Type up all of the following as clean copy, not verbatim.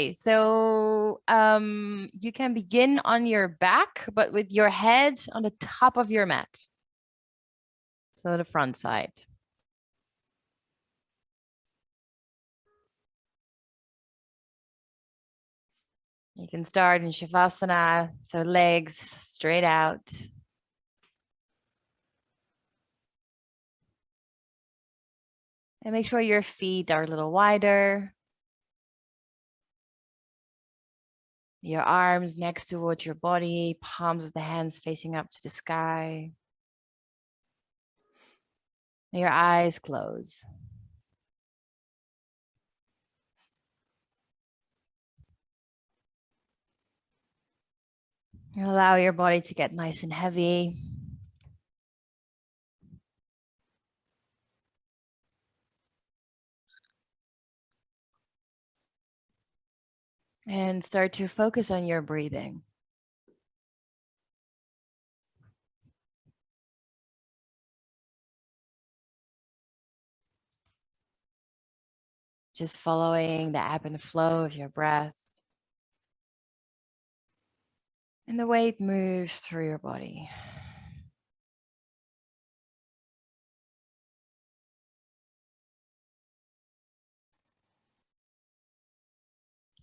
Okay, so you can begin on your back, but with your head on the top of your mat. So the front side. You can start in Shavasana, so legs straight out. And make sure your feet are a little wider. Your arms next towards your body, palms of the hands facing up to the sky. Your eyes close. Allow your body to get nice and heavy. And start to focus on your breathing. Just following the ebb and flow of your breath and the way it moves through your body.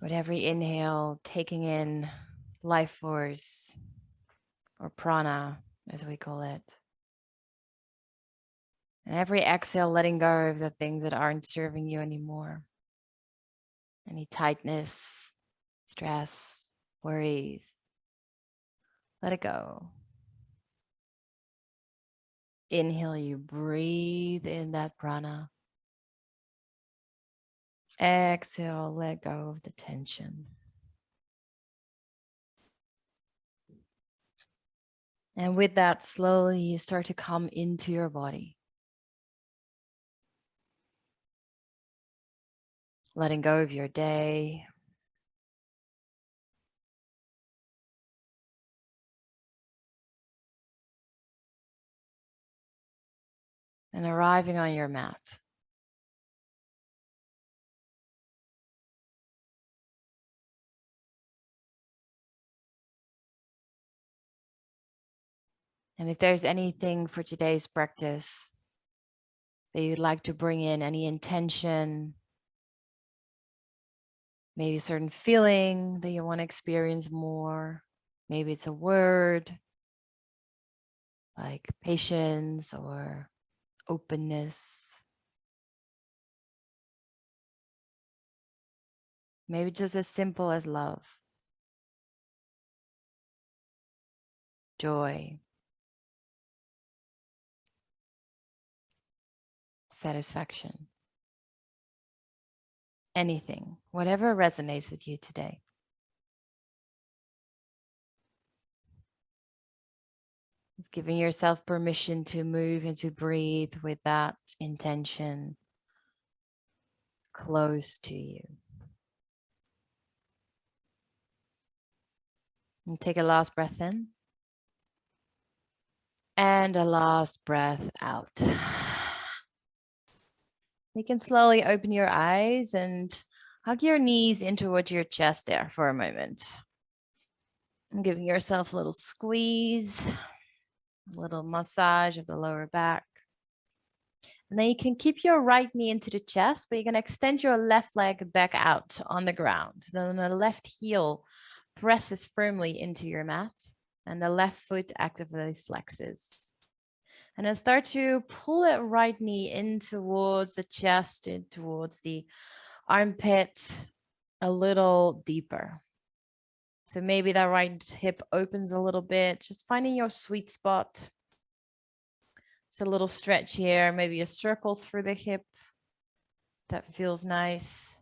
With every inhale, taking in life force or prana, as we call it. And every exhale, letting go of the things that aren't serving you anymore. Any tightness, stress, worries. Let it go. Inhale, you breathe in that prana. Exhale, let go of the tension. And with that, slowly you start to come into your body. Letting go of your day. And arriving on your mat. And if there's anything for today's practice that you'd like to bring in, any intention, maybe a certain feeling that you want to experience more, maybe it's a word like patience or openness. Maybe just as simple as love, joy, satisfaction, anything, whatever resonates with you today. It's giving yourself permission to move and to breathe with that intention close to you. And take a last breath in. And a last breath out. You can slowly open your eyes and hug your knees in towards your chest there for a moment. And giving yourself a little squeeze, a little massage of the lower back. And then you can keep your right knee into the chest, but you're going to extend your left leg back out on the ground. Then the left heel presses firmly into your mat and the left foot actively flexes. And then start to pull that right knee in towards the chest, in towards the armpit a little deeper. So maybe that right hip opens a little bit, just finding your sweet spot. It's a little stretch here, maybe a circle through the hip. That feels nice.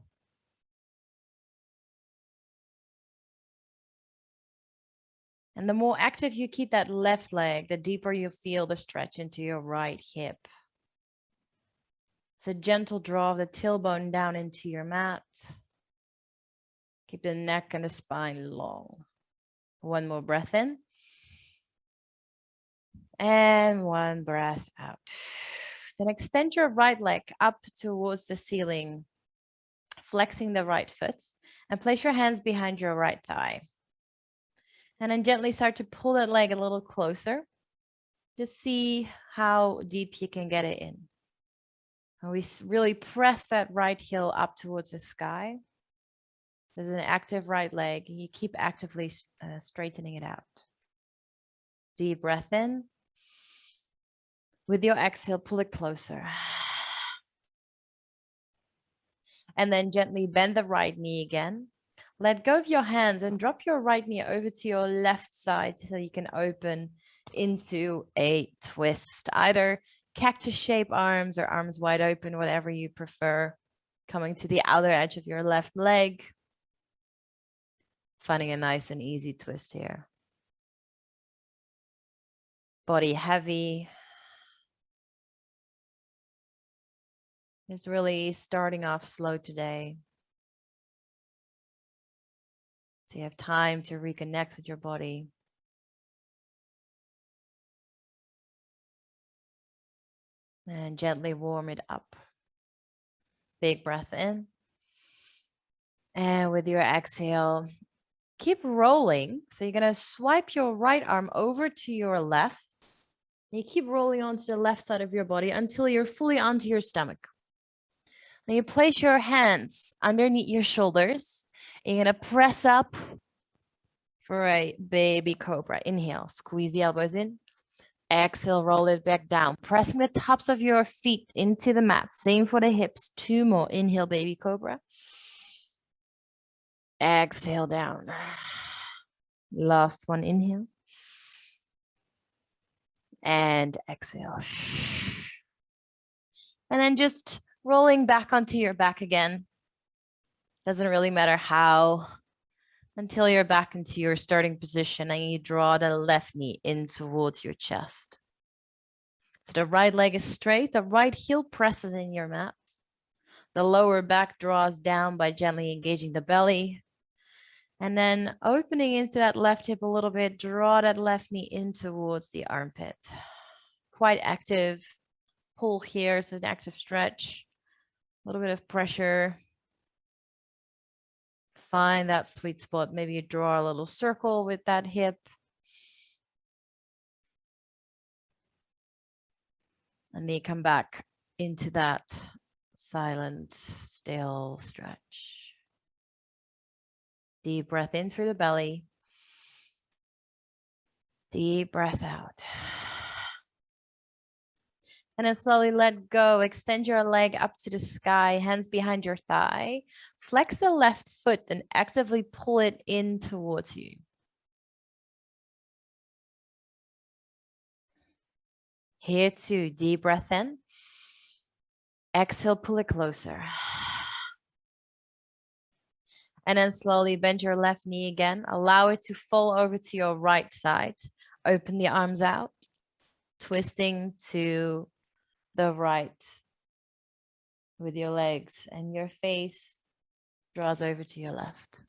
And the more active you keep that left leg, the deeper you feel the stretch into your right hip. It's a gentle draw of the tailbone down into your mat. Keep the neck and the spine long. One more breath in. And one breath out. Then extend your right leg up towards the ceiling, flexing the right foot. And place your hands behind your right thigh. And then gently start to pull that leg a little closer. Just see how deep you can get it in. And we really press that right heel up towards the sky. There's an active right leg. You keep actively straightening it out. Deep breath in. With your exhale, pull it closer. And then gently bend the right knee again. Let go of your hands and drop your right knee over to your left side so you can open into a twist. Either cactus shape arms or arms wide open, whatever you prefer. Coming to the outer edge of your left leg. Finding a nice and easy twist here. Body heavy. Just really starting off slow today. So you have time to reconnect with your body. And gently warm it up. Big breath in. And with your exhale, keep rolling. So you're going to swipe your right arm over to your left. You keep rolling onto the left side of your body until you're fully onto your stomach. Now you place your hands underneath your shoulders. And you're going to press up for a baby cobra. Inhale, squeeze the elbows in. Exhale, roll it back down. Pressing the tops of your feet into the mat. Same for the hips. 2 more. Inhale, baby cobra. Exhale down. Last one, inhale. And exhale. And then just rolling back onto your back again. Doesn't really matter how, until you're back into your starting position and you draw the left knee in towards your chest. So the right leg is straight, the right heel presses in your mat. The lower back draws down by gently engaging the belly. And then opening into that left hip a little bit, draw that left knee in towards the armpit. Quite active pull here, so an active stretch, a little bit of pressure. Find that sweet spot. Maybe you draw a little circle with that hip. And then you come back into that silent, still stretch. Deep breath in through the belly. Deep breath out. And then slowly let go. Extend your leg up to the sky, hands behind your thigh. Flex the left foot and actively pull it in towards you. Here too, deep breath in. Exhale, pull it closer. And then slowly bend your left knee again. Allow it to fall over to your right side. Open the arms out, twisting to the right with your legs, and your face draws over to your left.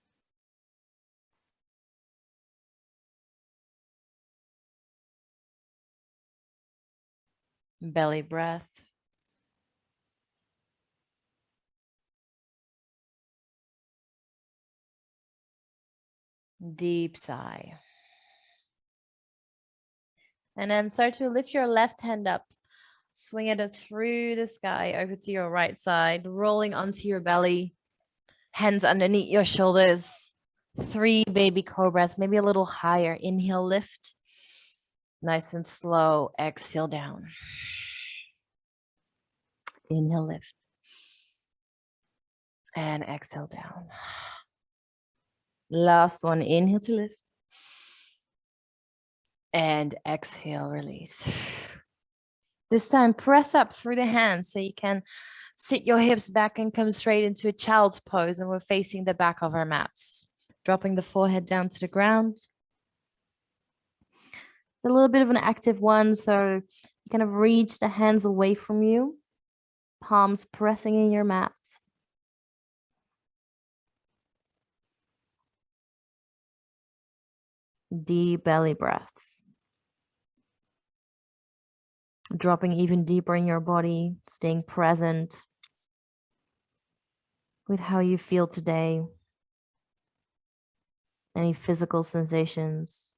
Belly breath. Deep sigh. And then start to lift your left hand up. Swing it through the sky over to your right side, rolling onto your belly. Hands underneath your shoulders. 3 baby cobras, maybe a little higher. Inhale, lift. Nice and slow. Exhale down. Inhale, lift. And exhale down. Last one, inhale to lift. And exhale, release. This time, press up through the hands so you can sit your hips back and come straight into a child's pose. And we're facing the back of our mats. Dropping the forehead down to the ground. It's a little bit of an active one, so you kind of reach the hands away from you. Palms pressing in your mat. Deep belly breaths. Dropping even deeper in your body, staying present with how you feel today. Any physical sensations?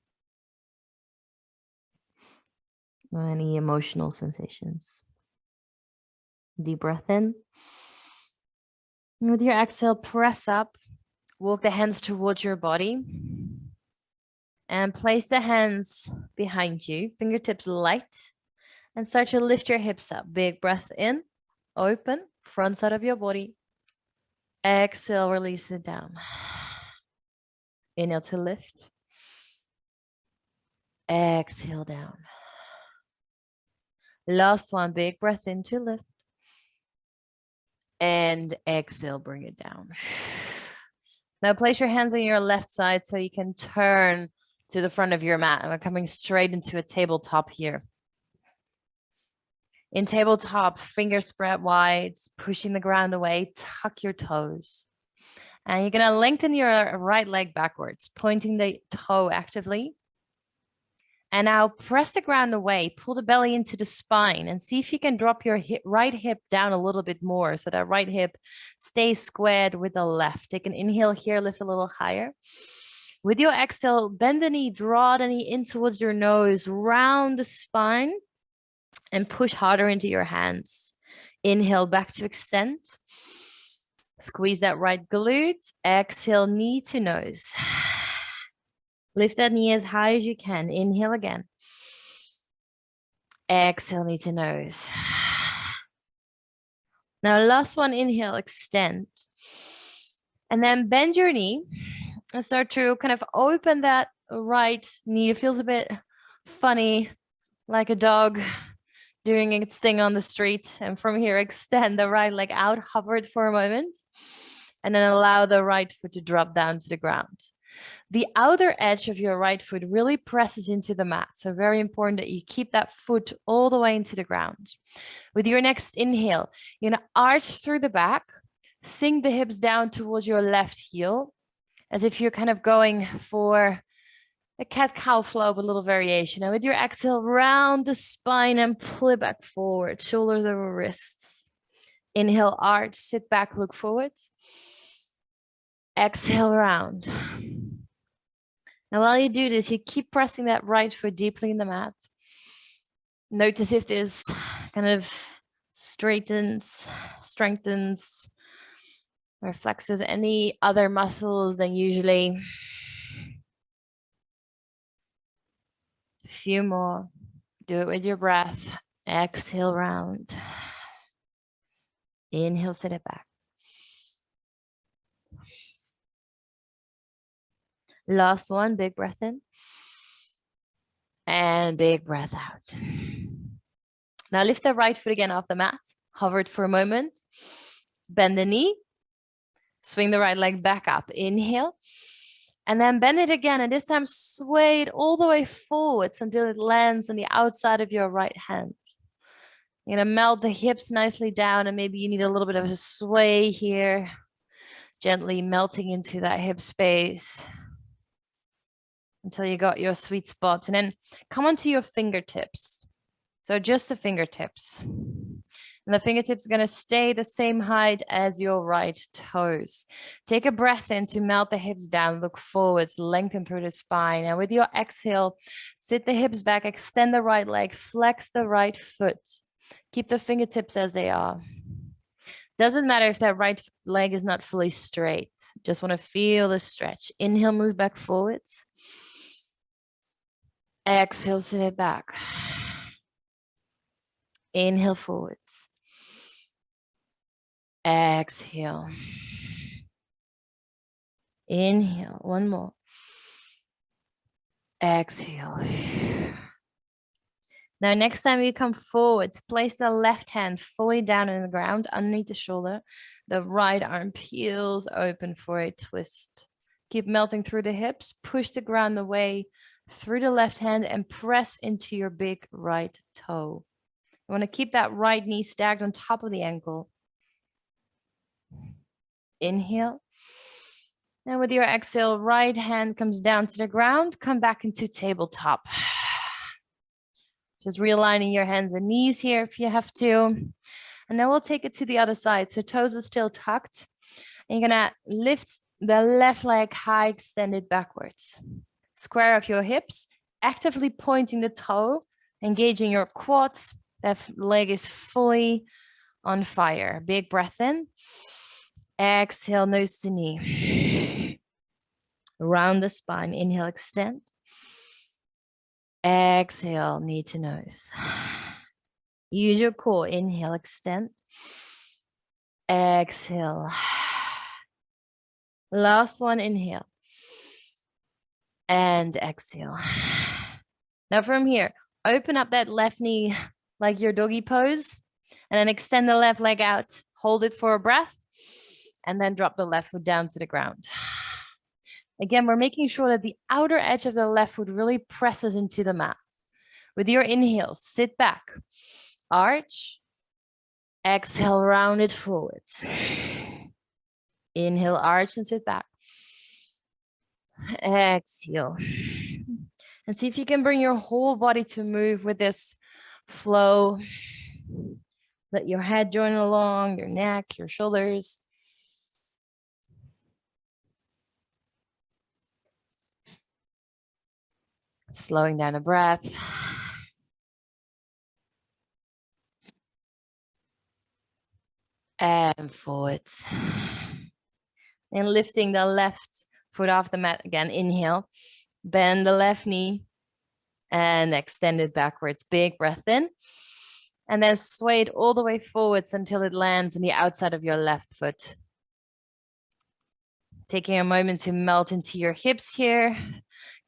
Or any emotional sensations? Deep breath in. And with your exhale, press up. Walk the hands towards your body. And place the hands behind you, fingertips light. And start to lift your hips up. Big breath in. Open. Front side of your body. Exhale, release it down. Inhale to lift. Exhale down. Last one, big breath in to lift. And exhale, bring it down. Now place your hands on your left side so you can turn to the front of your mat. And we're coming straight into a tabletop here. In tabletop, fingers spread wide, pushing the ground away, tuck your toes. And you're going to lengthen your right leg backwards, pointing the toe actively. And now press the ground away, pull the belly into the spine and see if you can drop your right hip down a little bit more so that right hip stays squared with the left. Take an inhale here, lift a little higher. With your exhale, bend the knee, draw the knee in towards your nose, round the spine and push harder into your hands. Inhale back to extend. Squeeze that right glute. Exhale, knee to nose. Lift that knee as high as you can. Inhale again. Exhale, knee to nose. Now, last one, inhale, extend. And then bend your knee and start to kind of open that right knee. It feels a bit funny, like a dog doing its thing on the street. And from here, extend the right leg out, hover it for a moment, and then allow the right foot to drop down to the ground. The outer edge of your right foot really presses into the mat. So very important that you keep that foot all the way into the ground. With your next inhale, you're going to arch through the back, sink the hips down towards your left heel, as if you're kind of going for a cat-cow flow with a little variation. And with your exhale, round the spine and pull it back forward, shoulders over wrists. Inhale, arch, sit back, look forwards. Exhale, round. Now, while you do this, you keep pressing that right foot deeply in the mat. Notice if this kind of strengthens, or flexes any other muscles than usually. A few more. Do it with your breath. Exhale, round. Inhale, sit it back. Last one, big breath in. And big breath out. Now lift the right foot again off the mat. Hover it for a moment. Bend the knee. Swing the right leg back up. Inhale. And then bend it again. And this time sway it all the way forwards until it lands on the outside of your right hand. You're going to melt the hips nicely down. And maybe you need a little bit of a sway here. Gently melting into that hip space until you got your sweet spots. And then come onto your fingertips. So just the fingertips. And the fingertips are going to stay the same height as your right toes. Take a breath in to melt the hips down, look forwards, lengthen through the spine. And with your exhale, sit the hips back, extend the right leg, flex the right foot. Keep the fingertips as they are. Doesn't matter if that right leg is not fully straight. Just want to feel the stretch. Inhale, move back forwards. Exhale, sit it back. Inhale forwards. Exhale. Inhale. One more. Exhale. Now, next time you come forwards, place the left hand fully down on the ground underneath the shoulder. The right arm peels open for a twist. Keep melting through the hips. Push the ground away through the left hand and press into your big right toe. You want to keep that right knee stacked on top of the ankle. Inhale. And with your exhale, right hand comes down to the ground. Come back into tabletop. Just realigning your hands and knees here if you have to. And then we'll take it to the other side. So toes are still tucked. And you're going to lift the left leg high extended backwards. Square up your hips, actively pointing the toe, engaging your quads. That leg is fully on fire. Big breath in. Exhale, nose to knee. Round the spine. Inhale, extend. Exhale, knee to nose. Use your core. Inhale, extend. Exhale. Last one, inhale. And exhale. Now from here, open up that left knee like your doggy pose, and then extend the left leg out. Hold it for a breath, and then drop the left foot down to the ground. Again, we're making sure that the outer edge of the left foot really presses into the mat. With your inhale, sit back, arch, exhale, round it forward. Inhale, arch and sit back. Exhale. And see if you can bring your whole body to move with this flow. Let your head join along, your neck, your shoulders. Slowing down the breath. And forwards. And lifting the left foot off the mat again. Inhale. Bend the left knee. And extend it backwards. Big breath in. And then sway it all the way forwards until it lands on the outside of your left foot. Taking a moment to melt into your hips here.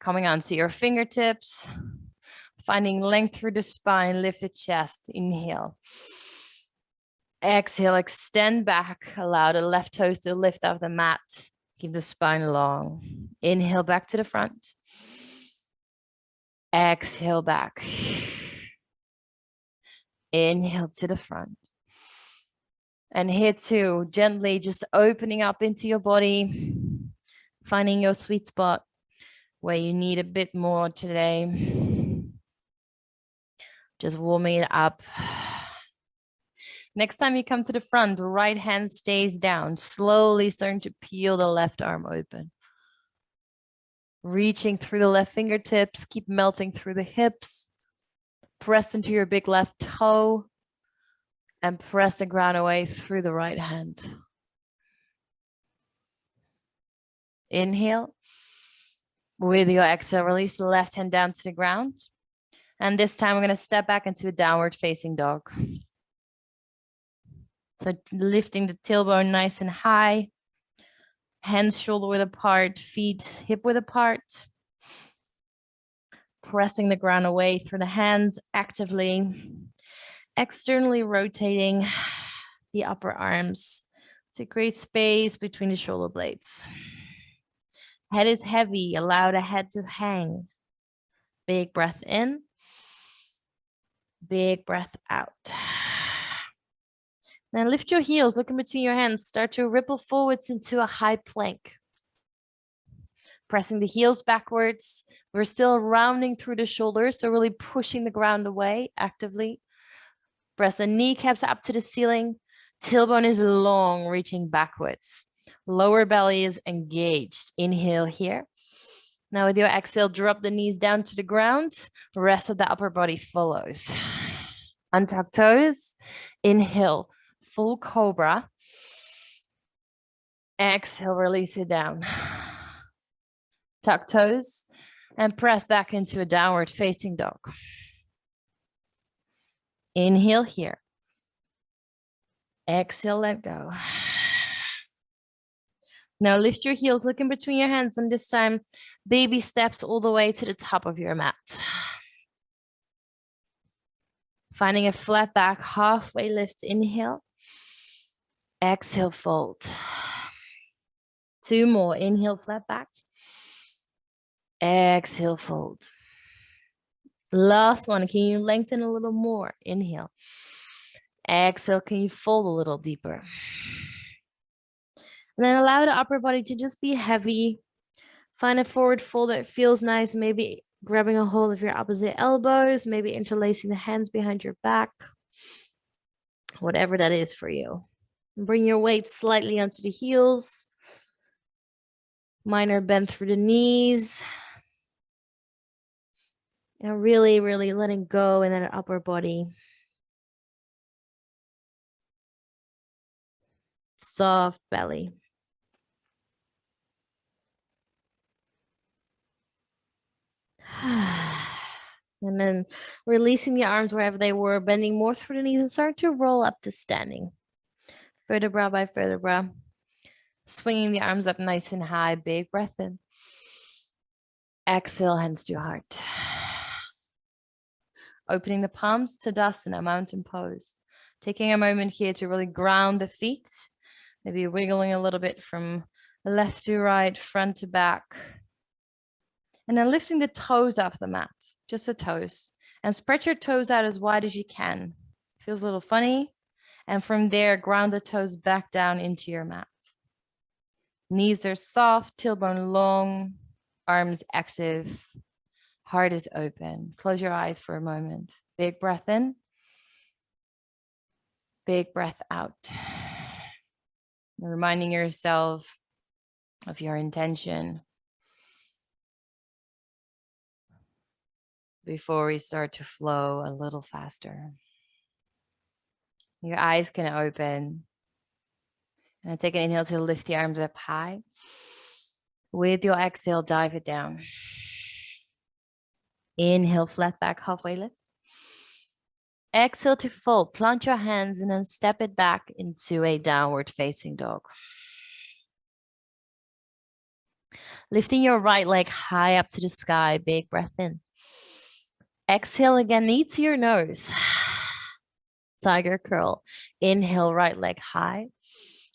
Coming onto your fingertips. Finding length through the spine. Lift the chest. Inhale. Exhale, extend back. Allow the left toes to lift off the mat. Keep the spine long. Inhale back to the front. Exhale back. Inhale to the front. And here too, gently just opening up into your body. Finding your sweet spot where you need a bit more today. Just warming it up. Next time you come to the front, the right hand stays down, slowly starting to peel the left arm open. Reaching through the left fingertips, keep melting through the hips. Press into your big left toe and press the ground away through the right hand. Inhale. With your exhale, release the left hand down to the ground. And this time we're going to step back into a downward facing dog. So lifting the tailbone nice and high, hands shoulder width apart, feet hip width apart. Pressing the ground away through the hands actively, externally rotating the upper arms to create space between the shoulder blades. Head is heavy, allow the head to hang. Big breath in, big breath out. Then lift your heels, look in between your hands, start to ripple forwards into a high plank. Pressing the heels backwards. We're still rounding through the shoulders, so really pushing the ground away actively. Press the kneecaps up to the ceiling. Tailbone is long, reaching backwards. Lower belly is engaged. Inhale here. Now with your exhale, drop the knees down to the ground. The rest of the upper body follows. Untuck toes. Inhale. Full Cobra. Exhale, release it down. Tuck toes and press back into a downward facing dog. Inhale here. Exhale, let go. Now lift your heels, look in between your hands, and this time, baby steps all the way to the top of your mat. Finding a flat back, halfway lift, inhale. Exhale, fold. 2 more. Inhale, flat back. Exhale, fold. Last one. Can you lengthen a little more? Inhale. Exhale. Can you fold a little deeper? And then allow the upper body to just be heavy. Find a forward fold that feels nice. Maybe grabbing a hold of your opposite elbows. Maybe interlacing the hands behind your back. Whatever that is for you. Bring your weight slightly onto the heels. Minor bend through the knees. And really, really letting go in that upper body. Soft belly. And then releasing the arms wherever they were, bending more through the knees and start to roll up to standing. Vertebra by vertebra. Swinging the arms up nice and high. Big breath in. Exhale, hands to your heart. Opening the palms to Utkatasana, mountain pose. Taking a moment here to really ground the feet. Maybe wiggling a little bit from left to right, front to back. And then lifting the toes off the mat, just the toes. And spread your toes out as wide as you can. Feels a little funny. And from there, ground the toes back down into your mat. Knees are soft, tailbone long, arms active, heart is open. Close your eyes for a moment. Big breath in. Big breath out. Reminding yourself of your intention before we start to flow a little faster. Your eyes can open. And take an inhale to lift the arms up high. With your exhale, dive it down. Inhale, flat back, halfway lift. Exhale to fold. Plant your hands and then step it back into a downward facing dog. Lifting your right leg high up to the sky. Big breath in. Exhale again, knee to your nose. Tiger curl. Inhale, right leg high.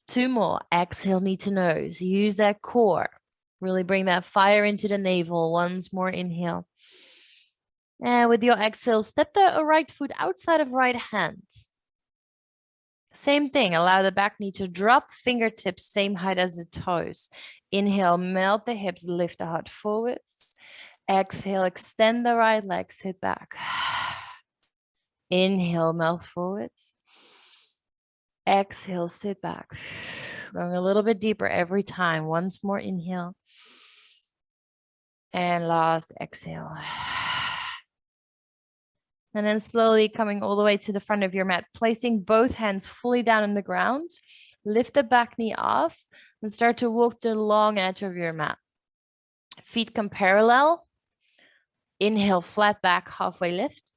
2 more. Exhale, knee to nose. Use that core. Really bring that fire into the navel. Once more, inhale. And with your exhale, step the right foot outside of right hand. Same thing. Allow the back knee to drop, fingertips same height as the toes. Inhale, melt the hips, lift the heart forwards. Exhale, extend the right leg, sit back. Inhale, melt forwards. Exhale, sit back. Going a little bit deeper every time. Once more, inhale. And last, exhale. And then slowly coming all the way to the front of your mat, placing both hands fully down on the ground. Lift the back knee off and start to walk the long edge of your mat. Feet come parallel. Inhale, flat back, halfway lift.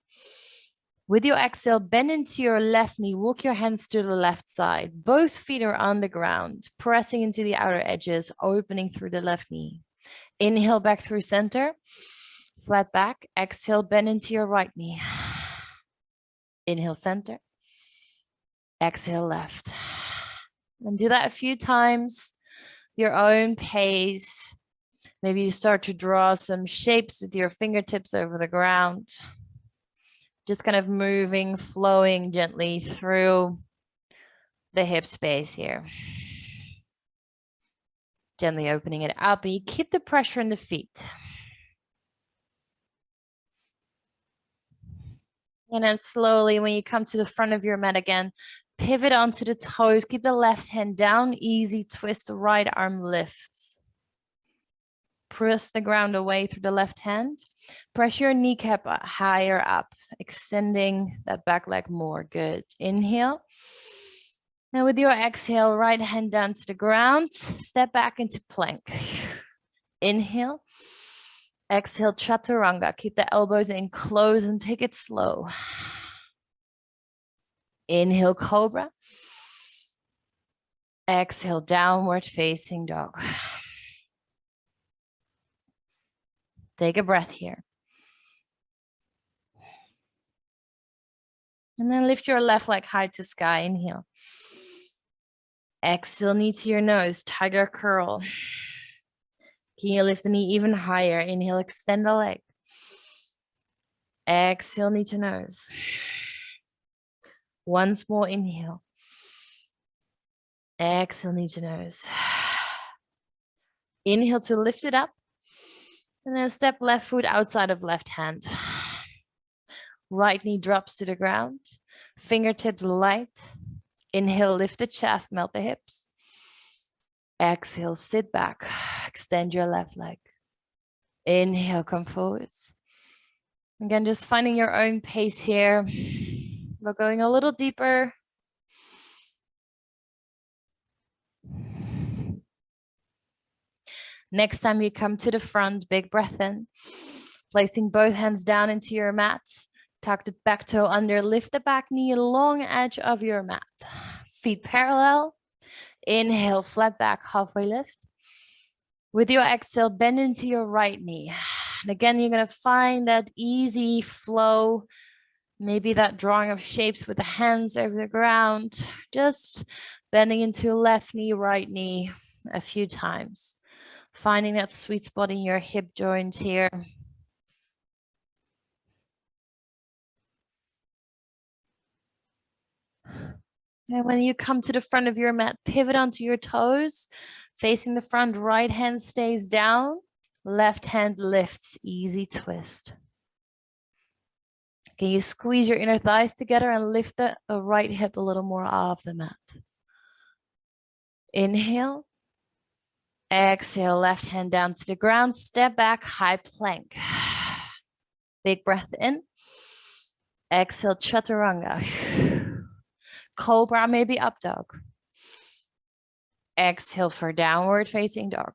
With your exhale, bend into your left knee. Walk your hands to the left side. Both feet are on the ground, pressing into the outer edges, opening through the left knee. Inhale back through center. Flat back. Exhale, bend into your right knee. Inhale, center. Exhale, left. And do that a few times, your own pace. Maybe you start to draw some shapes with your fingertips over the ground. Just kind of moving, flowing gently through the hip space here. Gently opening it up, and you keep the pressure in the feet. And then slowly, when you come to the front of your mat again, pivot onto the toes. Keep the left hand down, easy twist, the right arm lifts. Press the ground away through the left hand. Press your kneecap higher up, extending that back leg more. Good. Inhale. And with your exhale, right hand down to the ground. Step back into plank. Inhale. Exhale, chaturanga. Keep the elbows in close and take it slow. Inhale, cobra. Exhale, downward facing dog. Take a breath here. And then lift your left leg high to sky. Inhale. Exhale, knee to your nose. Tiger curl. Can you lift the knee even higher? Inhale, extend the leg. Exhale, knee to nose. Once more, inhale. Exhale, knee to nose. Inhale to lift it up. And then step left foot outside of left hand. Right knee drops to the ground. Fingertips light. Inhale, lift the chest, melt the hips. Exhale, sit back. Extend your left leg. Inhale, come forwards. Again, just finding your own pace here. We're going a little deeper. Next time you come to the front, big breath in. Placing both hands down into your mat. Tuck the back toe under, lift the back knee, long edge of your mat. Feet parallel. Inhale, flat back, halfway lift. With your exhale, bend into your right knee. And again, you're going to find that easy flow, maybe that drawing of shapes with the hands over the ground, just bending into left knee, right knee a few times. Finding that sweet spot in your hip joint here. And when you come to the front of your mat, pivot onto your toes, facing the front, right hand stays down, left hand lifts, easy twist. Can you squeeze your inner thighs together and lift the right hip a little more off the mat? Inhale. Exhale, left hand down to the ground, step back, high plank. Big breath in. Exhale, chaturanga. Cobra, maybe up dog. Exhale for downward facing dog.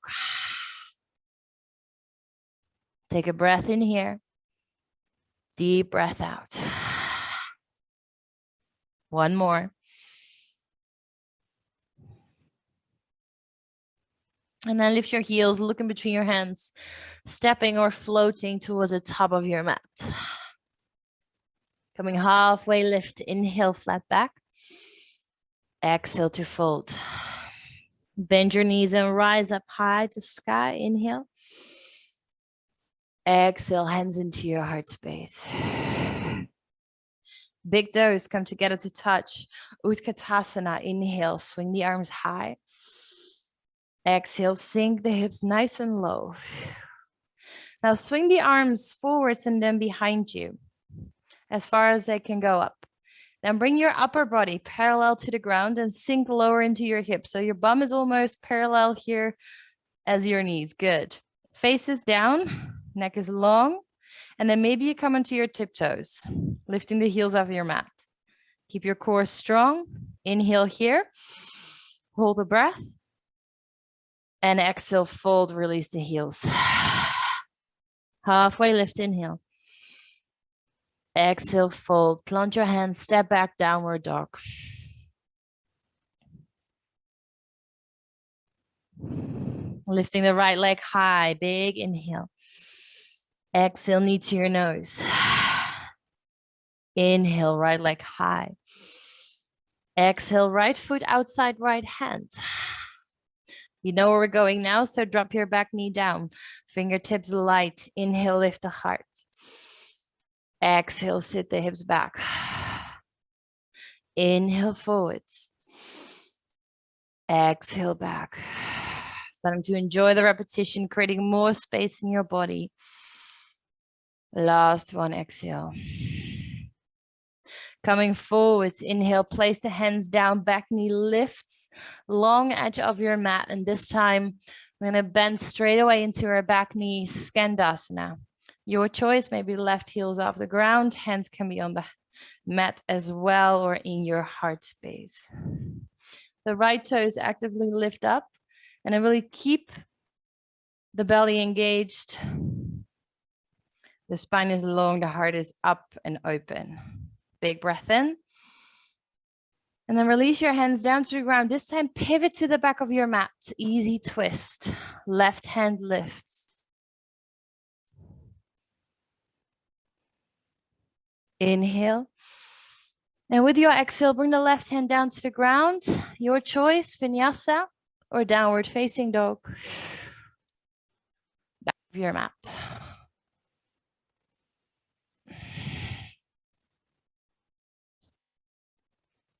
Take a breath in here. Deep breath out. One more. And then lift your heels, look in between your hands, stepping or floating towards the top of your mat. Coming halfway lift, inhale, flat back. Exhale to fold. Bend your knees and rise up high to sky. Inhale. Exhale, hands into your heart space. Big toes come together to touch. Utkatasana, inhale, swing the arms high. Exhale, sink the hips nice and low. Now swing the arms forwards and then behind you, as far as they can go up. Then bring your upper body parallel to the ground and sink lower into your hips. So your bum is almost parallel here as your knees. Good. Face is down, neck is long. And then maybe you come onto your tiptoes, lifting the heels off your mat. Keep your core strong. Inhale here. Hold the breath. And exhale, fold, release the heels. Halfway lift, inhale. Exhale, fold. Plant your hands, step back, downward dog. Lifting the right leg high, big inhale. Exhale, knee to your nose. Inhale, right leg high. Exhale, right foot outside right hand. You know where we're going now, so drop your back knee down. Fingertips light. Inhale, lift the heart. Exhale, sit the hips back. Inhale, forwards. Exhale, back. Starting to enjoy the repetition, creating more space in your body. Last one, exhale. Coming forwards, inhale, place the hands down, back knee lifts, long edge of your mat. And this time, we're going to bend straight away into our back knee, Skandasana. Your choice, maybe left heels off the ground, hands can be on the mat as well or in your heart space. The right toes actively lift up and then really keep the belly engaged. The spine is long, the heart is up and open. Big breath in. And then release your hands down to the ground. This time, pivot to the back of your mat. Easy twist. Left hand lifts. Inhale. And with your exhale, bring the left hand down to the ground. Your choice, vinyasa or downward facing dog. Back of your mat.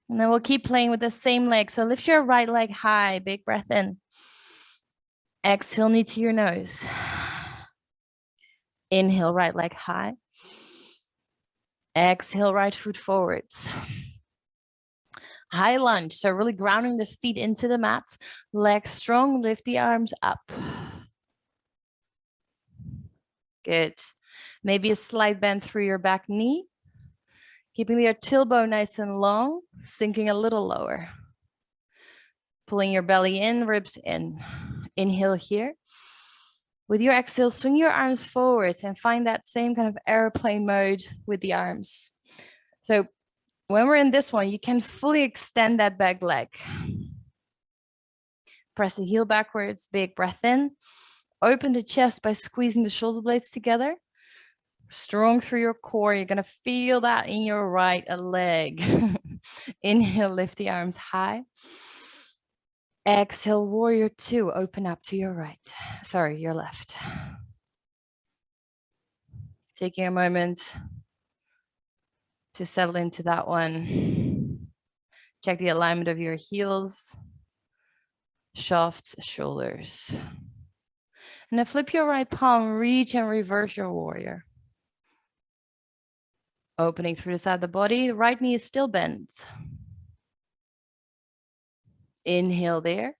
And then we'll keep playing with the same leg. So lift your right leg high, big breath in. Exhale, knee to your nose. Inhale, right leg high. Exhale, right foot forwards. High lunge, so really grounding the feet into the mat. Legs strong, lift the arms up. Good. Maybe a slight bend through your back knee. Keeping your tailbone nice and long, sinking a little lower. Pulling your belly in, ribs in. Inhale here. With your exhale, swing your arms forwards and find that same kind of airplane mode with the arms. So when we're in this one, you can fully extend that back leg. Press the heel backwards, big breath in. Open the chest by squeezing the shoulder blades together. Strong through your core. You're going to feel that in your right leg. Inhale, lift the arms high. Exhale, warrior two. Open up to your right. Sorry, your left. Taking a moment to settle into that one. Check the alignment of your heels, shafts, shoulders. And then flip your right palm, reach and reverse your warrior. Opening through the side of the body, the right knee is still bent. Inhale there.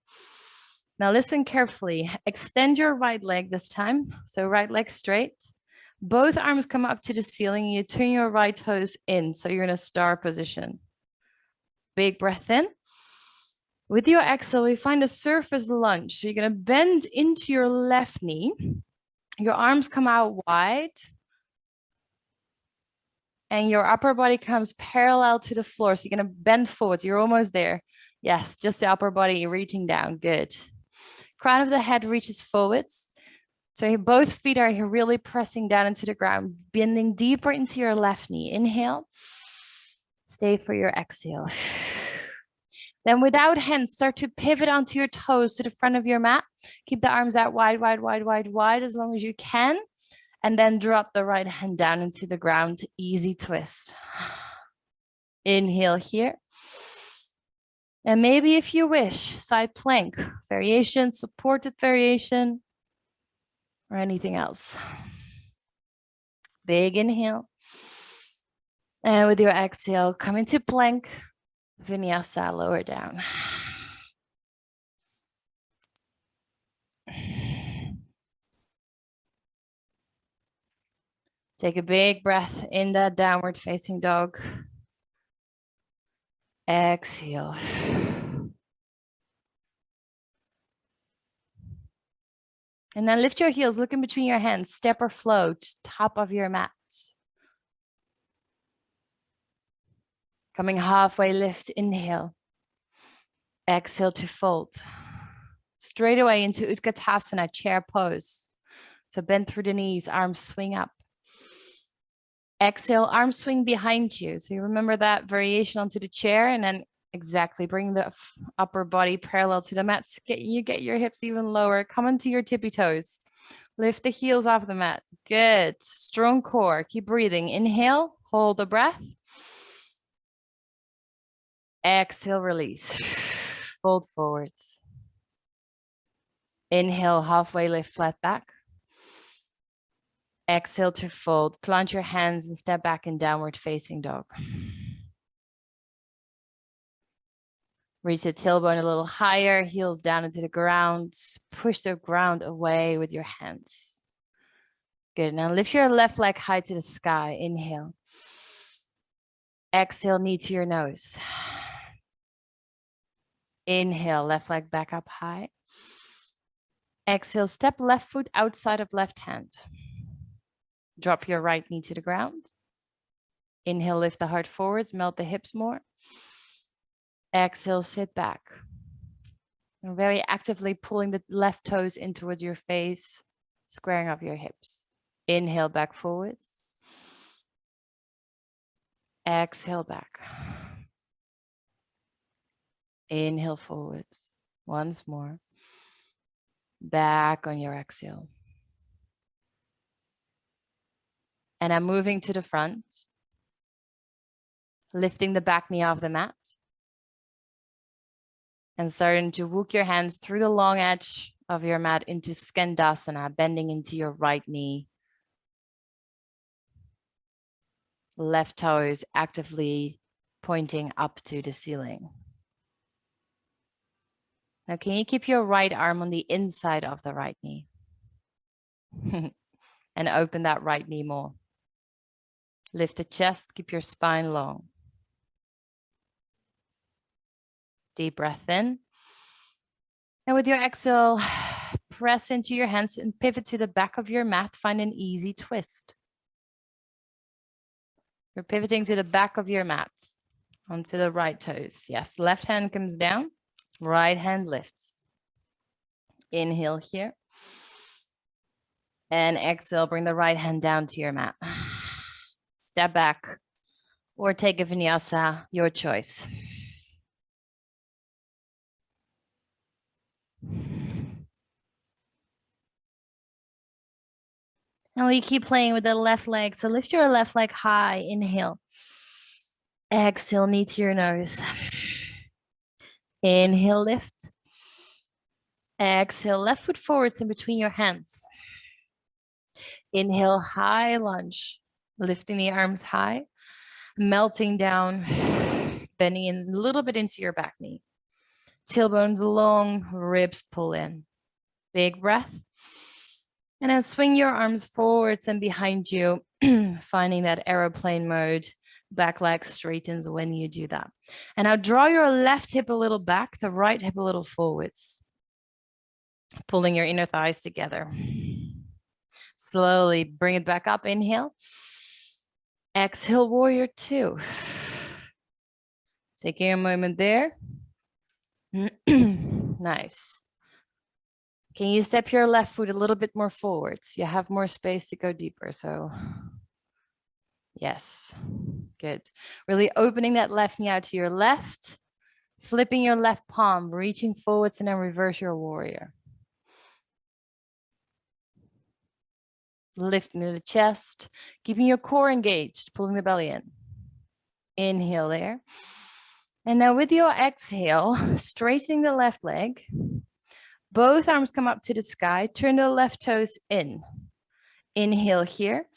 Now listen carefully. Extend your right leg this time. So right leg straight. Both arms come up to the ceiling. You turn your right toes in. So you're in a star position. Big breath in. With your exhale, we find a surface lunge. So you're going to bend into your left knee. Your arms come out wide. And your upper body comes parallel to the floor. So you're going to bend forwards. You're almost there. Yes, just the upper body reaching down. Good. Crown of the head reaches forwards. So both feet are here really pressing down into the ground, bending deeper into your left knee. Inhale. Stay for your exhale. Then without hands, start to pivot onto your toes to the front of your mat. Keep the arms out wide, wide, wide, wide, wide as long as you can. And then drop the right hand down into the ground. Easy twist. Inhale here. And maybe if you wish, side plank, variation, supported variation, or anything else. Big inhale. And with your exhale, come into plank, vinyasa, lower down. Take a big breath in that downward facing dog. Exhale. And then lift your heels, look in between your hands, step or float, top of your mat. Coming halfway lift, inhale. Exhale to fold. Straight away into Utkatasana, chair pose. So bend through the knees, arms swing up. Exhale, arms swing behind you. So you remember that variation onto the chair and then exactly bring the upper body parallel to the mat. Get your hips even lower. Come onto your tippy toes. Lift the heels off the mat. Good. Strong core. Keep breathing. Inhale, hold the breath. Exhale, release. Fold forwards. Inhale, halfway lift, flat back. Exhale to fold. Plant your hands and step back in downward facing dog. Reach the tailbone a little higher, heels down into the ground. Push the ground away with your hands. Good. Now lift your left leg high to the sky. Inhale. Exhale, knee to your nose. Inhale, left leg back up high. Exhale, step left foot outside of left hand. Drop your right knee to the ground. Inhale, lift the heart forwards, melt the hips more. Exhale, sit back. And very actively pulling the left toes in towards your face, squaring up your hips. Inhale, back forwards. Exhale, back. Inhale, forwards. Once more. Back on your exhale. And I'm moving to the front. Lifting the back knee off the mat. And starting to walk your hands through the long edge of your mat into Skandasana, bending into your right knee. Left toes actively pointing up to the ceiling. Now, can you keep your right arm on the inside of the right knee? and open that right knee more. Lift the chest, keep your spine long. Deep breath in. And with your exhale, press into your hands and pivot to the back of your mat. Find an easy twist. You're pivoting to the back of your mat, onto the right toes. Yes, left hand comes down, right hand lifts. Inhale here. And exhale, bring the right hand down to your mat. Step back or take a vinyasa, your choice. And we keep playing with the left leg. So lift your left leg high. Inhale. Exhale, knee to your nose. Inhale, lift. Exhale, left foot forwards in between your hands. Inhale, high lunge. Lifting the arms high. Melting down. Bending in a little bit into your back knee. Tailbones long, ribs pull in. Big breath. And then swing your arms forwards and behind you, finding that aeroplane mode. Back leg straightens when you do that. And now draw your left hip a little back, the right hip a little forwards. Pulling your inner thighs together. Slowly bring it back up. Inhale. Exhale, warrior two. Taking a moment there. Nice. Can you step your left foot a little bit more forwards? You have more space to go deeper. So yes, good. Really opening that left knee out to your left, flipping your left palm, reaching forwards, and then reverse your warrior. Lifting the chest, keeping your core engaged, pulling the belly in. Inhale there. And now with your exhale, straightening the left leg, both arms come up to the sky, turn the left toes in. Inhale here.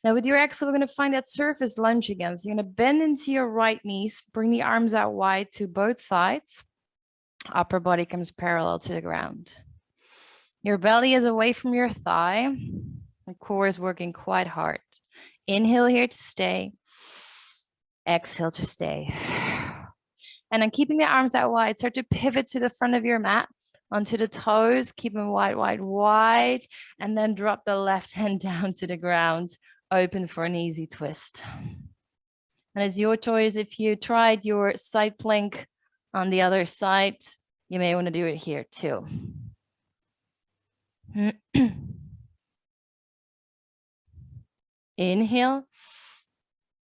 Now with your exhale, we're going to find that surface lunge again. So you're going to bend into your right knees, bring the arms out wide to both sides. Upper body comes parallel to the ground. Your belly is away from your thigh. The core is working quite hard. Inhale here to stay. Exhale to stay. And then keeping the arms out wide, start to pivot to the front of your mat, onto the toes, keep them wide, wide, wide, and then drop the left hand down to the ground, open for an easy twist. And it's your choice. If you tried your side plank on the other side, you may want to do it here too. Inhale,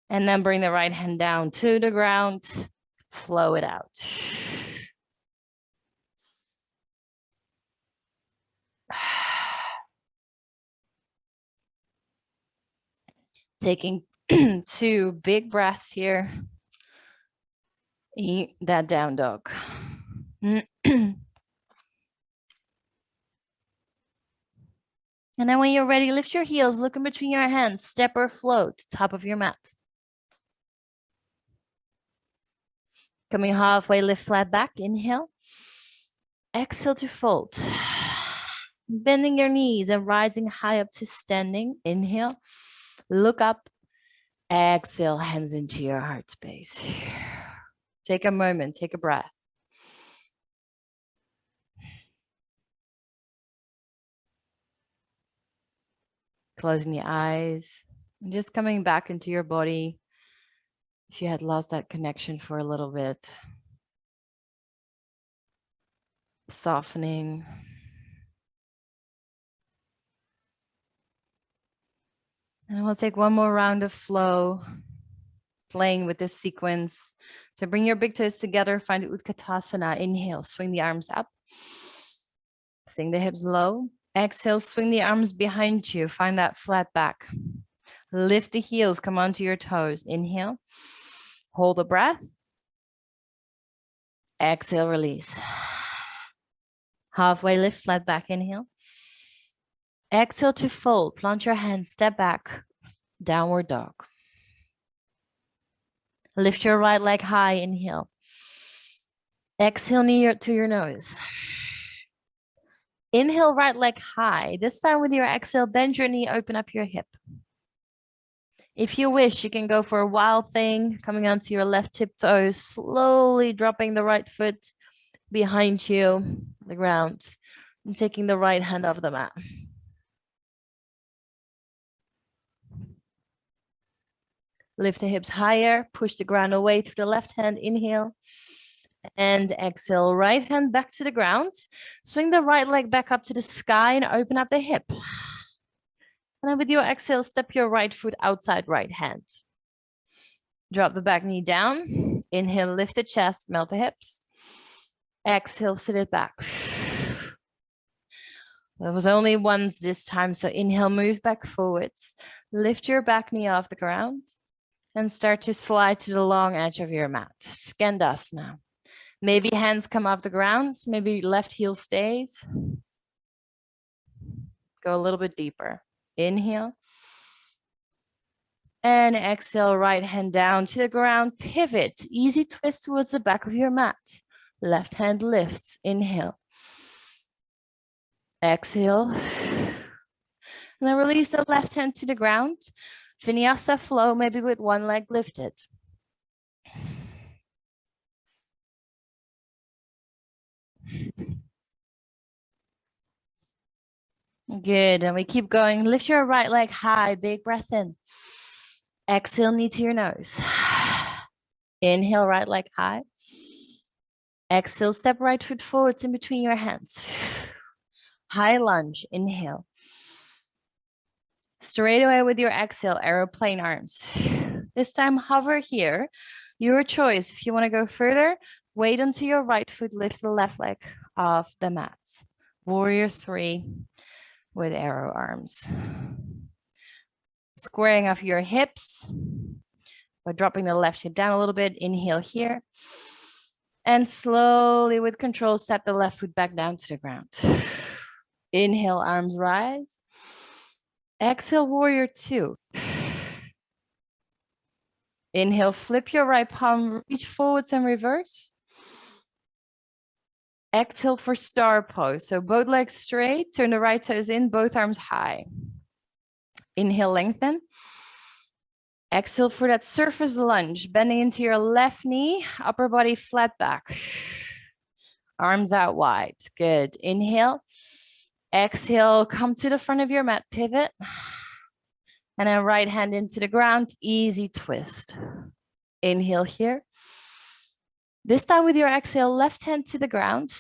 and then bring the right hand down to the ground, flow it out. Taking 2 big breaths here. Eat that down dog. And then when you're ready, lift your heels, look in between your hands, step or float, top of your mat. Coming halfway, lift flat back, inhale. Exhale to fold. Bending your knees and rising high up to standing. Inhale, look up. Exhale, hands into your heart space. Take a moment, take a breath. Closing the eyes and just coming back into your body. If you had lost that connection for a little bit. Softening. And we'll take one more round of flow, playing with this sequence. So bring your big toes together, find Utkatasana. Inhale, swing the arms up. Swing the hips low. Exhale, swing the arms behind you. Find that flat back. Lift the heels, come onto your toes. Inhale, hold the breath. Exhale, release. Halfway lift, flat back, inhale. Exhale to fold, plant your hands, step back, downward dog. Lift your right leg high, inhale. Exhale, knee to your nose. Inhale, right leg high. This time with your exhale, bend your knee, open up your hip. If you wish, you can go for a wild thing, coming onto your left tiptoes, slowly dropping the right foot behind you, the ground, and taking the right hand off the mat. Lift the hips higher, push the ground away through the left hand, inhale. And exhale, right hand back to the ground. Swing the right leg back up to the sky and open up the hip. And then with your exhale, step your right foot outside right hand. Drop the back knee down. Inhale, lift the chest, melt the hips. Exhale, sit it back. There was only once this time, so inhale, move back forwards. Lift your back knee off the ground and start to slide to the long edge of your mat. Skandasana. Maybe hands come off the ground, maybe left heel stays. Go a little bit deeper. Inhale. And exhale, right hand down to the ground. Pivot, easy twist towards the back of your mat. Left hand lifts, inhale. Exhale. And then release the left hand to the ground. Vinyasa flow, maybe with one leg lifted. Good, and we keep going. Lift your right leg high, big breath in. Exhale, knee to your nose. Inhale, right leg high. Exhale, step right foot forwards in between your hands. High lunge, inhale. Straight away with your exhale, aeroplane arms. This time, hover here. Your choice. If you want to go further, wait until your right foot lifts the left leg off the mat. Warrior 3 with arrow arms. Squaring off your hips by dropping the left hip down a little bit. Inhale here. And slowly with control, step the left foot back down to the ground. Inhale, arms rise. Exhale, warrior 2. Inhale, flip your right palm, reach forwards and reverse. Exhale for star pose. So both legs straight, turn the right toes in, both arms high. Inhale, lengthen. Exhale for that surface lunge, bending into your left knee, upper body flat back. Arms out wide. Good. Inhale. Exhale, come to the front of your mat, pivot. And then right hand into the ground, easy twist. Inhale here. This time with your exhale, left hand to the ground.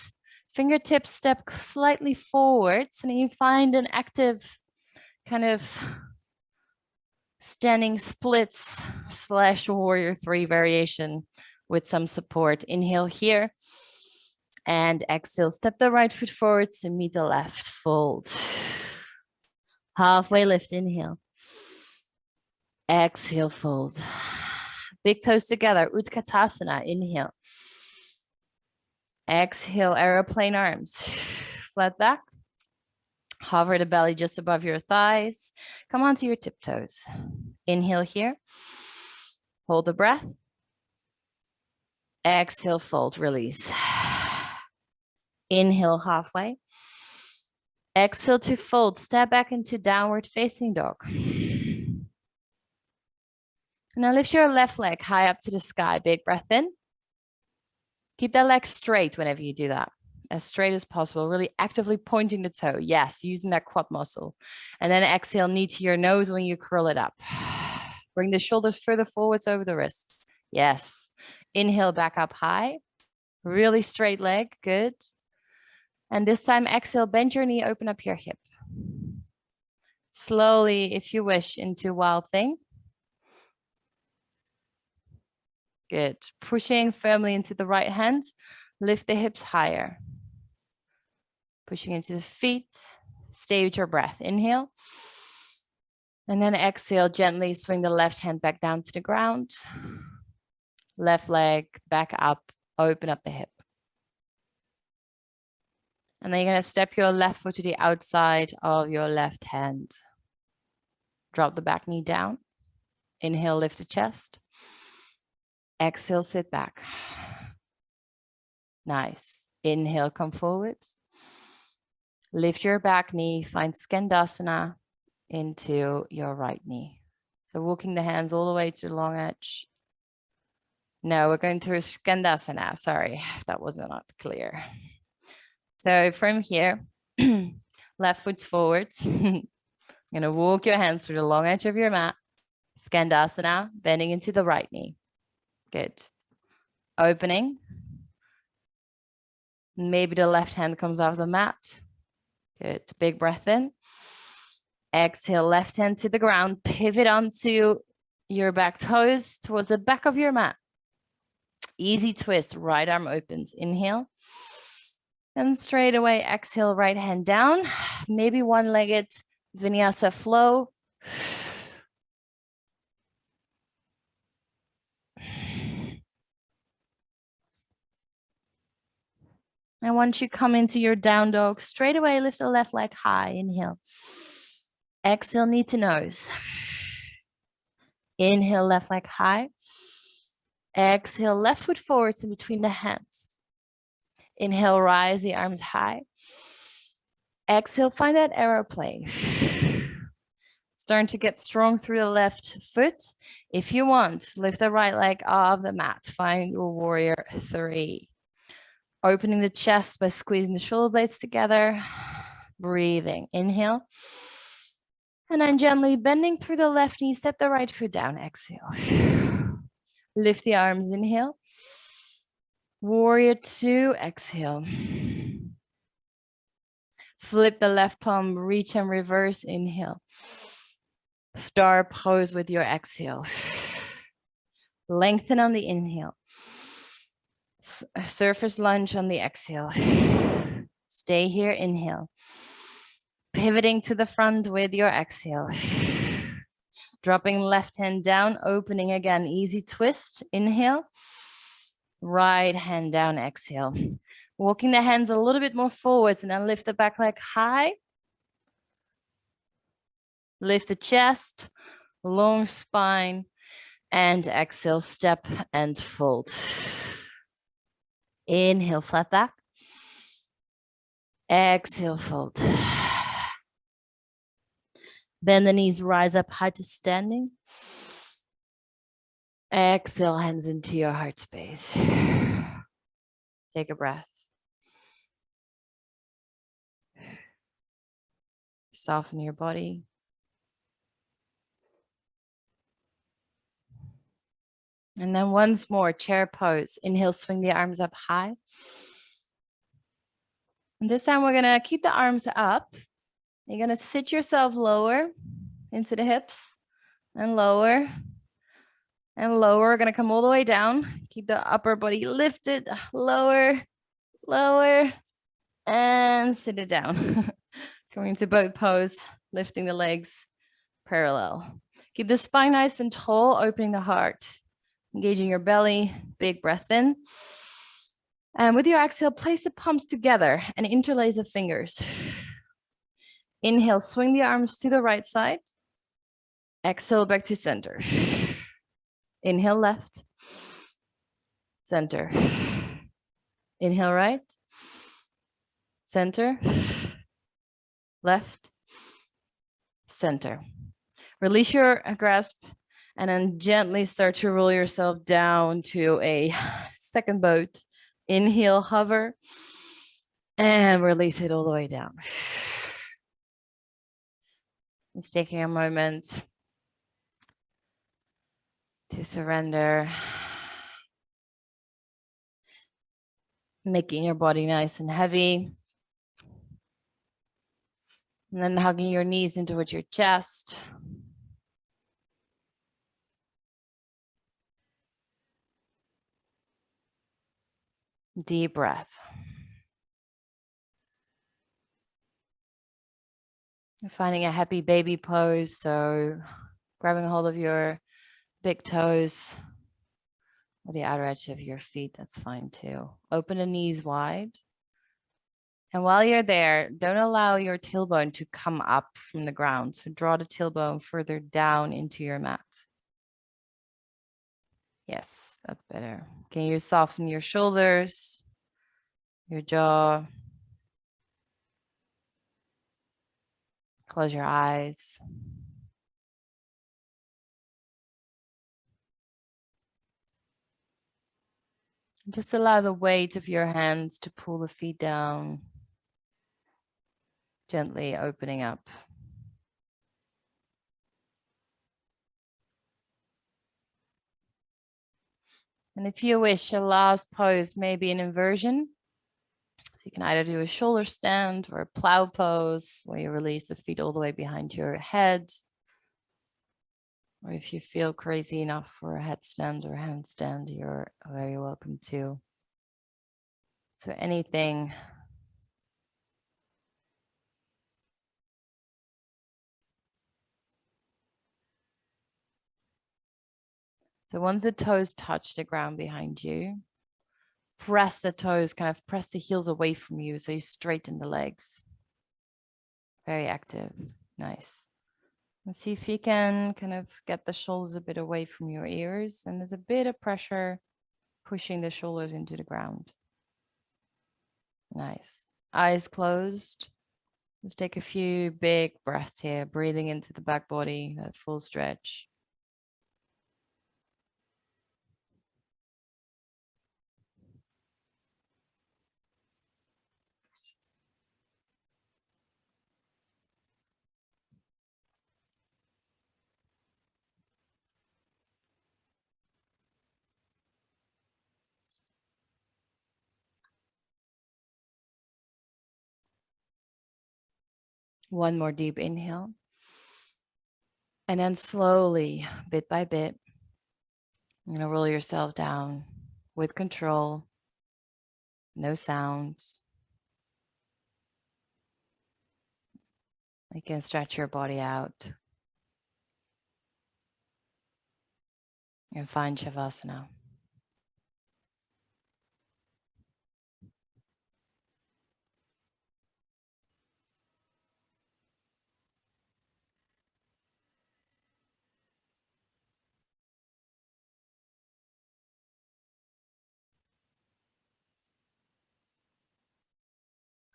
Fingertips step slightly forwards, and you find an active kind of standing splits / warrior 3 variation with some support. Inhale here. And exhale, step the right foot forwards to meet the left, fold. Halfway lift, inhale. Exhale, fold. Big toes together, Utkatasana, inhale. Exhale, aeroplane arms. Flat back. Hover the belly just above your thighs. Come onto your tiptoes. Inhale here. Hold the breath. Exhale, fold, release. Inhale, halfway. Exhale to fold. Step back into downward facing dog. Now lift your left leg high up to the sky. Big breath in. Keep that leg straight whenever you do that. As straight as possible, really actively pointing the toe. Yes, using that quad muscle. And then exhale, knee to your nose when you curl it up. Bring the shoulders further forwards over the wrists. Yes. Inhale, back up high. Really straight leg. Good. And this time, exhale, bend your knee, open up your hip. Slowly, if you wish, into wild thing. Good. Pushing firmly into the right hand. Lift the hips higher. Pushing into the feet. Stay with your breath. Inhale. And then exhale, gently swing the left hand back down to the ground. Left leg back up. Open up the hip. And then you're going to step your left foot to the outside of your left hand. Drop the back knee down. Inhale, lift the chest. Exhale, sit back. Nice. Inhale, come forwards. Lift your back knee, find Skandasana into your right knee. So walking the hands all the way to the long edge. No, we're going through Skandasana. Sorry if that was not clear. So from here, left foot's forwards. You're going to walk your hands through the long edge of your mat. Skandasana, bending into the right knee. Good. Opening. Maybe the left hand comes off the mat. Good. Big breath in. Exhale, left hand to the ground. Pivot onto your back toes towards the back of your mat. Easy twist. Right arm opens. Inhale. And straight away, exhale, right hand down. Maybe one-legged vinyasa flow. And once you come into your down dog, straight away, lift the left leg high. Inhale. Exhale, knee to nose. Inhale, left leg high. Exhale, left foot forwards in between the hands. Inhale, rise the arms high. Exhale, find that aeroplane. Starting to get strong through the left foot. If you want, lift the right leg off the mat. Find your warrior 3. Opening the chest by squeezing the shoulder blades together. Breathing. Inhale. And then gently bending through the left knee, step the right foot down. Exhale. Lift the arms. Inhale. Warrior 2. Exhale. Flip the left palm, reach and reverse. Inhale. Star pose with your exhale. Lengthen on the inhale. Surface lunge on the exhale. Stay here, inhale. Pivoting to the front with your exhale. Dropping left hand down, opening again, easy twist, inhale. Right hand down, exhale. Walking the hands a little bit more forwards and then lift the back leg high. Lift the chest, long spine, and exhale, step and fold. Inhale, flat back. Exhale, fold. Bend the knees, rise up high to standing. Exhale, hands into your heart space. Take a breath. Soften your body. And then once more, chair pose. Inhale, swing the arms up high. And this time we're going to keep the arms up. You're going to sit yourself lower into the hips and lower and lower. We're going to come all the way down. Keep the upper body lifted, lower, lower, and sit it down. Going to boat pose, lifting the legs parallel. Keep the spine nice and tall, opening the heart. Engaging your belly, big breath in. And with your exhale, place the palms together and interlace the fingers. Inhale, swing the arms to the right side. Exhale, back to center. Inhale, left. Center. Inhale, right. Center. Left. Center. Release your grasp. And then gently start to roll yourself down to a second boat. Inhale, hover, and release it all the way down. Just taking a moment to surrender. Making your body nice and heavy. And then hugging your knees in towards your chest. Deep breath. You're finding a happy baby pose, so grabbing a hold of your big toes or the outer edge of your feet, that's fine too. Open the knees wide. And while you're there, don't allow your tailbone to come up from the ground. So draw the tailbone further down into your mat. Yes, that's better. Can you soften your shoulders, your jaw? Close your eyes. Just allow the weight of your hands to pull the feet down, gently opening up. And if you wish, a last pose, maybe an inversion. You can either do a shoulder stand or a plow pose where you release the feet all the way behind your head. Or if you feel crazy enough for a headstand or handstand, you're very welcome to. So anything. So once the toes touch the ground behind you, press the toes, kind of press the heels away from you so you straighten the legs. Very active. Nice. And see if you can kind of get the shoulders a bit away from your ears. And there's a bit of pressure pushing the shoulders into the ground. Nice. Eyes closed. Let's take a few big breaths here, breathing into the back body, that full stretch. One more deep inhale. And then slowly, bit by bit, you're going to roll yourself down with control, no sounds. You can stretch your body out and find Shavasana.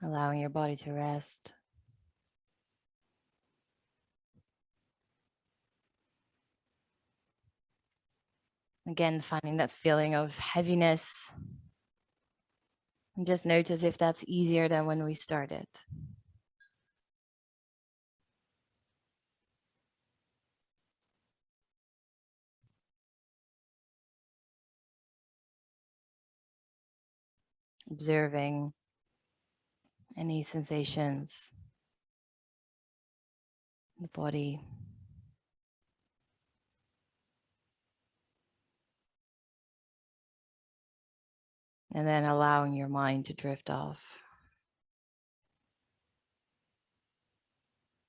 Allowing your body to rest. Again, finding that feeling of heaviness. And just notice if that's easier than when we started. Observing any sensations in the body. And then allowing your mind to drift off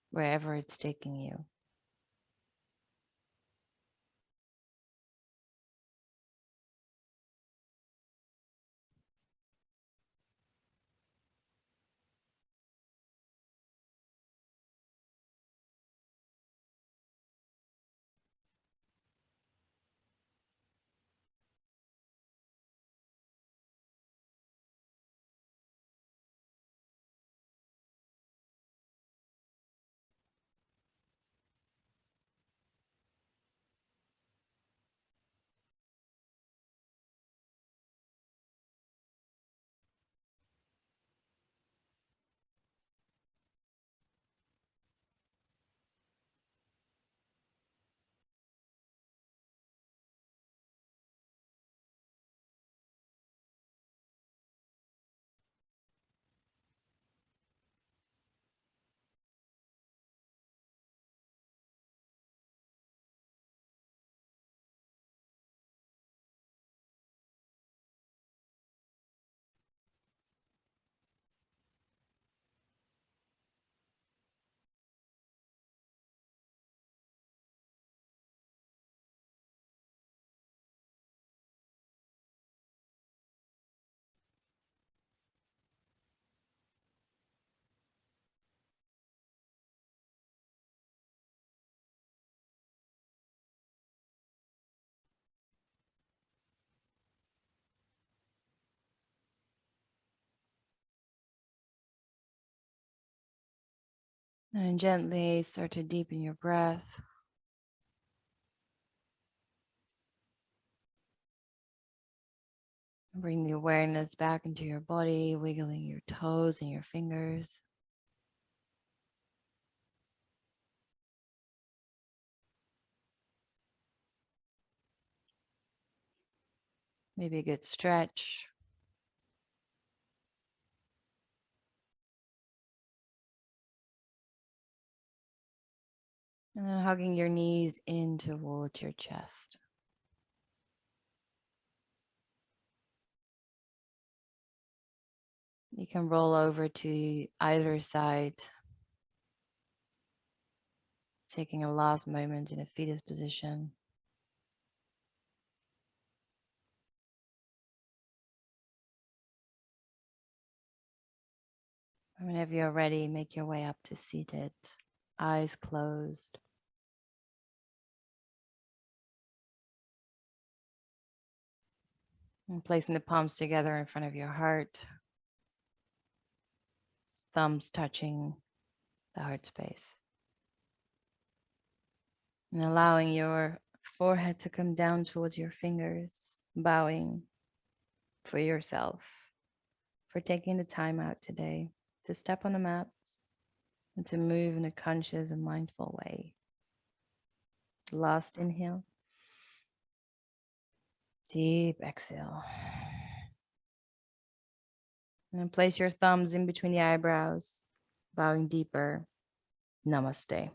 wherever it's taking you. And gently start to deepen your breath. Bring the awareness back into your body, wiggling your toes and your fingers. Maybe a good stretch. And then hugging your knees in towards your chest. You can roll over to either side, taking a last moment in a fetus position. Whenever you're ready, make your way up to seated, eyes closed. And placing the palms together in front of your heart, thumbs touching the heart space. And allowing your forehead to come down towards your fingers, bowing for yourself, for taking the time out today to step on the mats and to move in a conscious and mindful way. Last inhale. Deep exhale. And then place your thumbs in between the eyebrows, bowing deeper. Namaste.